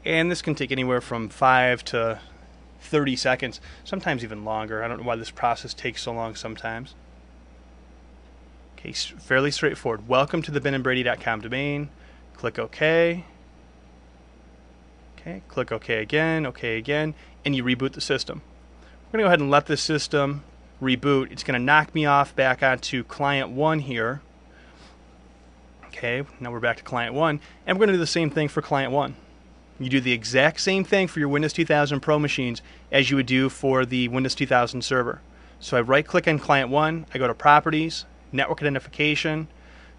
And this can take anywhere from 5 to 30 seconds, sometimes even longer. I don't know why this process takes so long sometimes. Okay, fairly straightforward. Welcome to the benandbrady.com domain. Click OK. Okay, click OK again, and you reboot the system. We're going to go ahead and let this system reboot. It's going to knock me off back onto client 1 here. Okay, now we're back to client 1, and we're going to do the same thing for client 1. You do the exact same thing for your Windows 2000 Pro machines as you would do for the Windows 2000 server. So I right-click on client 1, I go to Properties, Network Identification.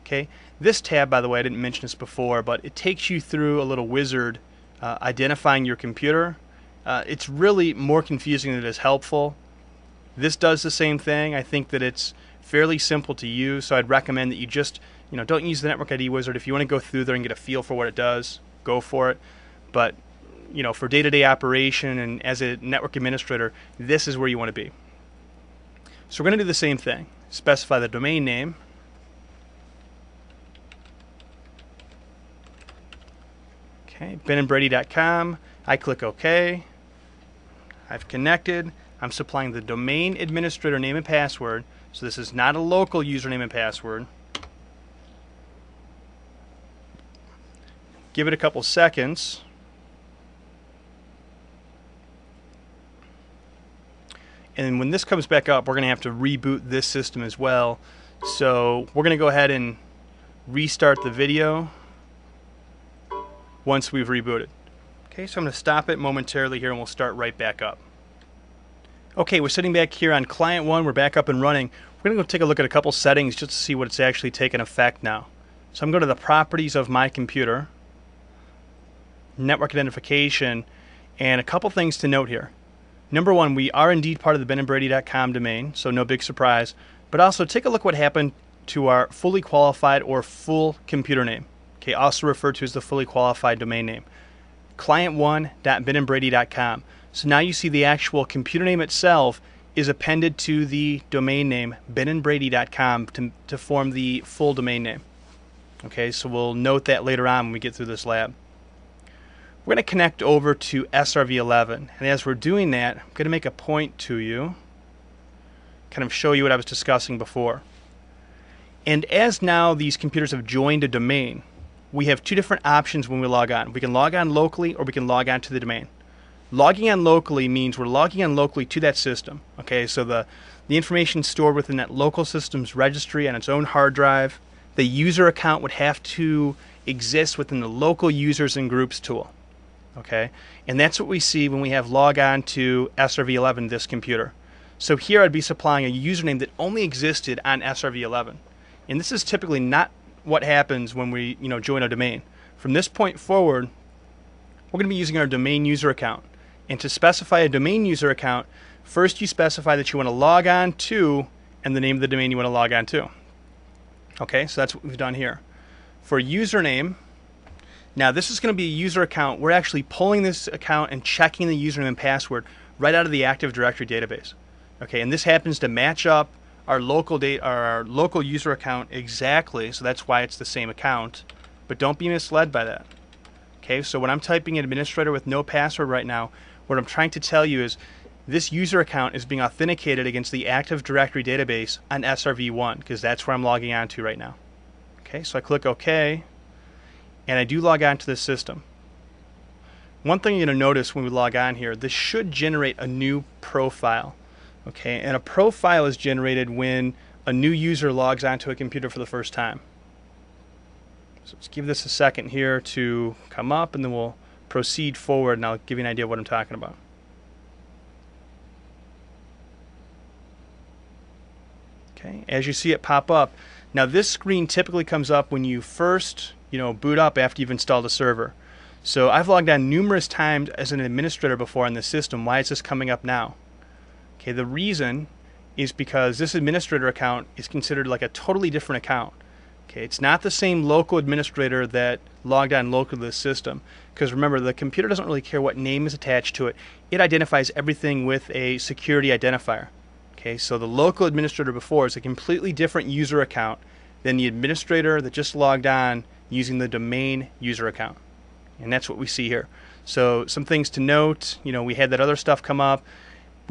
Okay, this tab, by the way, I didn't mention this before, but it takes you through a little wizard identifying your computer. It's really more confusing than it is helpful. This does the same thing. I think that it's fairly simple to use, so I'd recommend that you just don't use the Network ID wizard. If you want to go through there and get a feel for what it does, go for it. But for day-to-day operation and as a network administrator, this is where you want to be. So we're going to do the same thing. Specify the domain name. Okay, benandbrady.com. I click OK. I've connected. I'm supplying the domain administrator name and password. So this is not a local username and password. Give it a couple seconds. And when this comes back up, we're going to have to reboot this system as well. So we're going to go ahead and restart the video once we've rebooted. Okay, so I'm going to stop it momentarily here and we'll start right back up. Okay, we're sitting back here on client 1. We're back up and running. We're going to go take a look at a couple settings just to see what it's actually taken effect now. So I'm going to go to the properties of my computer, network identification, and a couple things to note here. Number one, we are indeed part of the benandbrady.com domain, so no big surprise. But also take a look what happened to our fully qualified or full computer name. Okay, also referred to as the fully qualified domain name. client1.benandbrady.com. So now you see the actual computer name itself is appended to the domain name benandbrady.com to form the full domain name. Okay, so we'll note that later on when we get through this lab. We're going to connect over to SRV11, and as we're doing that, I'm going to make a point to you, kind of show you what I was discussing before. And as now these computers have joined a domain, we have two different options when we log on. We can log on locally or we can log on to the domain. Logging on locally means we're logging on locally to that system. Okay, so the information stored within that local system's registry on its own hard drive. The user account would have to exist within the local users and groups tool. Okay, and that's what we see when we have log on to SRV11, this computer. So here I'd be supplying a username that only existed on SRV11. And this is typically not what happens when we join a domain. From this point forward, we're going to be using our domain user account. And to specify a domain user account, first you specify that you want to log on to and the name of the domain you want to log on to. Okay, so that's what we've done here. For username, now this is going to be a user account. We're actually pulling this account and checking the username and password right out of the Active Directory database. Okay, and this happens to match up our local user account exactly, so that's why it's the same account. But don't be misled by that. Okay, so when I'm typing administrator with no password right now, what I'm trying to tell you is this user account is being authenticated against the Active Directory database on SRV1 because that's where I'm logging on to right now. Okay, so I click OK, and I do log on to this system. One thing you're going to notice when we log on here, this should generate a new profile. Okay, and a profile is generated when a new user logs onto a computer for the first time. So let's give this a second here to come up, and then we'll proceed forward, and I'll give you an idea of what I'm talking about. Okay, as you see it pop up, now this screen typically comes up when you first boot up after you've installed a server. So I've logged on numerous times as an administrator before on this system. Why is this coming up now? Okay, the reason is because this administrator account is considered like a totally different account. Okay, it's not the same local administrator that logged on locally to this system. Because remember, the computer doesn't really care what name is attached to it. It identifies everything with a security identifier. Okay, so the local administrator before is a completely different user account than the administrator that just logged on using the domain user account. and that's what we see here. So some things to note, we had that other stuff come up.